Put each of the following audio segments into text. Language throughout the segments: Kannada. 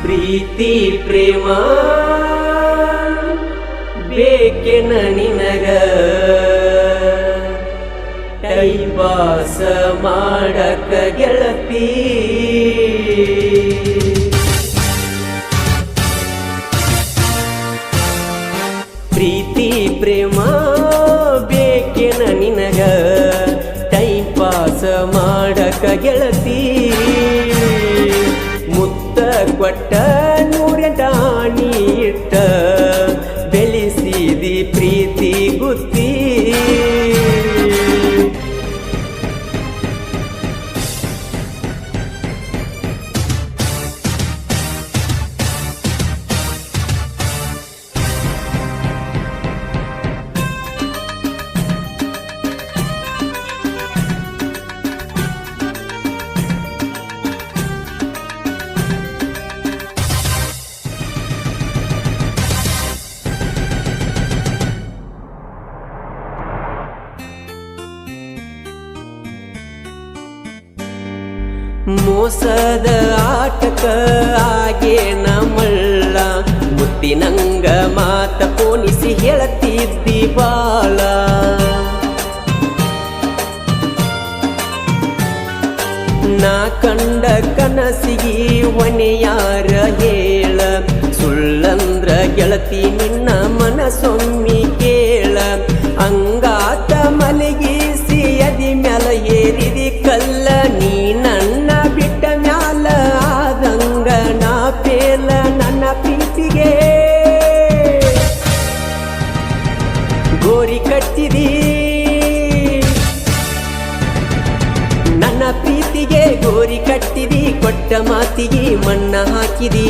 ಪ್ರೀತಿ ಪ್ರೇಮ ಬೇಕೆನ ನಿನಗ ಟೈಪಾಸ ಮಾಡಕ ಗೆಳತಿ ಪ್ರೀತಿ ಪ್ರೇಮ ಬೇಕೆನ ನಿನಗ ಟೈಪಾಸ ಮಾಡಕ ಗೆಳತಿ ಮುತ್ತ ಕೊಟ್ಟ ನೂರೆಂಟಾಣಿ ಇಟ್ಟ ಬೆಳೆಸಿದಿ ಪ್ರೀತಿ ಗುತ್ತಿ ಮೋಸದ ಆಟಕ ಆಗೇನ ಮಳ್ಳ ಮುತ್ತಿನಂಗ ಮಾತ ಪೋಣಿಸಿ ಹೇಳತಿದ್ದಿ ಬಾಳ ನಾ ಕಂಡ ಕನಸಿಗಿ ಒಣೆಯಾರ ಹೇಳ ಸುಳ್ಳಂದ್ರ ಗೆಳತಿ ನಿನ್ನ ಮನಸೊಮ್ಮಿ ಕೇಳ ಅಂಗಾತ ಮಲಗಿಸಿ ಅದಿ ಮ್ಯಾಲ ಏರಿದಿ ಕಲ್ಲ ನೀ ನನ್ನ ಬಿಟ್ಟ ಮ್ಯಾಲ ಆದಂಗ ನಾ ಪೇಲ ನನ್ನ ಪ್ರೀತಿಗೆ ಗೋರಿ ಕಟ್ಟಿದಿ ನನ್ನ ಪ್ರೀತಿಗೆ ಗೋರಿ ಕಟ್ಟಿದಿ ಕೊಟ್ಟ ಮಾತಿಗೆ ಮಣ್ಣ ಹಾಕಿದಿ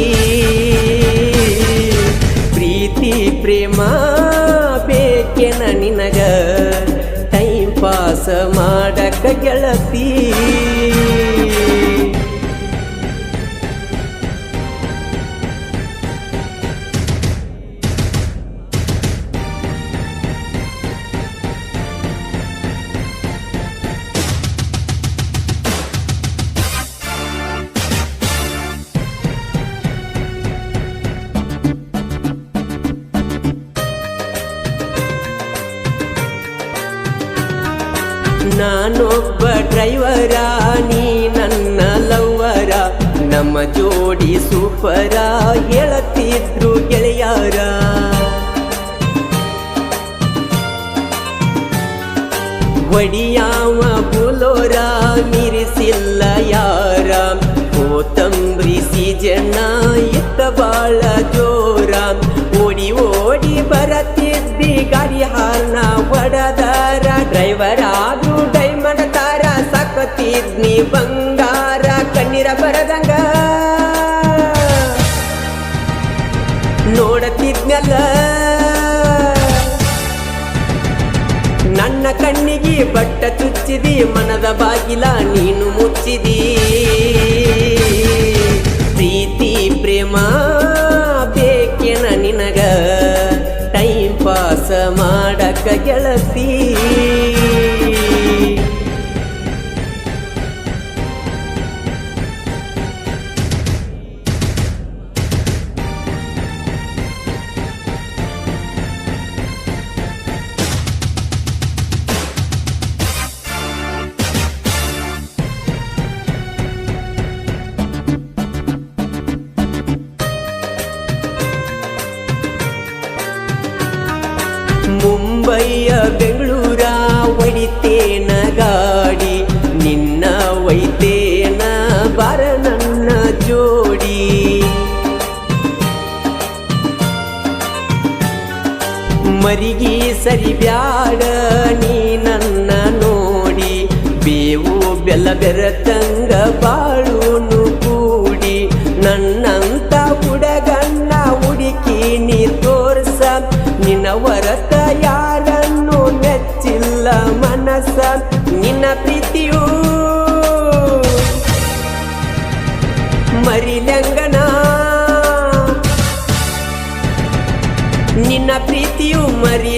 ಪ್ರೀತಿ ಪ್ರೇಮ ಬೇಕೆನ ನಿನಗ ಟೈಮ್ ಪಾಸ ಮಾಡಕ ಗೆಳತಿ ನಾನೊಬ್ಬ ಡ್ರೈವರ ನೀ ನನ್ನ ಲವ್ವರ ನಮ್ಮ ಜೋಡಿ ಸೂಪರ ಹೇಳತಿದ್ರು ಗೆಳೆಯಾರ ಒಡಿಯಾವ ಬುಲೋರ ಮಿರಿಸಿಲ್ಲ ಯಾರ ಕೋತಂಬ್ರಿ ಸೀಜಣ್ಣ ಇತ್ತ ಬಾಳ ಜೋರ ಓಡಿ ಓಡಿ ಬರತಿದ್ದಿ ಗಾಡಿ ಹಾರ್ನ ಒಡದಾರ ಡ್ರೈವರ್ ಆದ್ರೂ ಡೈಮಂಡ್ ತಾರ ಸಾಕತಿದ್ನಿ ಬಂಗಾರ ಕಣ್ಣೀರ ಬರದಂಗ ನೋಡತಿದ್ನಲ್ಲ ನನ್ನ ಕಣ್ಣಿಗೆ ಬಟ್ಟ ಚುಚ್ಚಿದಿ ಮನದ ಬಾಗಿಲ ನೀನು ಮುಚ್ಚಿದಿ ಪ್ರೀತಿ ಪ್ರೇಮ ಬೇಕೆನ ನಿನಗ ಟೈಮ್ ಪಾಸ ಮಾಡಕ ಗೆಳತಿ ಮುಂಬೈಯ ಬೆಂಗಳೂರ ಒಡಿತೇನ ಗಾಡಿ ನಿನ್ನ ಒಯ್ತೇನ ಬಾರ ನನ್ನ ಜೋಡಿ ಮರಿಗಿ ಸರಿ ಬ್ಯಾಡ ನೀ ನನ್ನ ನೋಡಿ ಬೇವು ಬೆಲ್ಲ ಬೆರತಂಗ ಬಾಳುನು ಕೂಡಿ ನನ್ನಂತ ಹುಡಗನ್ನ ಹುಡುಕಿ ನೀ ತೋರ್ಸ ನಿನ್ನ ಹೊರತ ಯಾರನ್ನು ಮೆಚ್ಚಿಲ್ಲ ಮನಸ ನಿನ್ನ ಪ್ರೀತಿಯು ಮರಿಲಂಗನ ನಿನ್ನ ಪ್ರೀತಿಯು ಮರಿ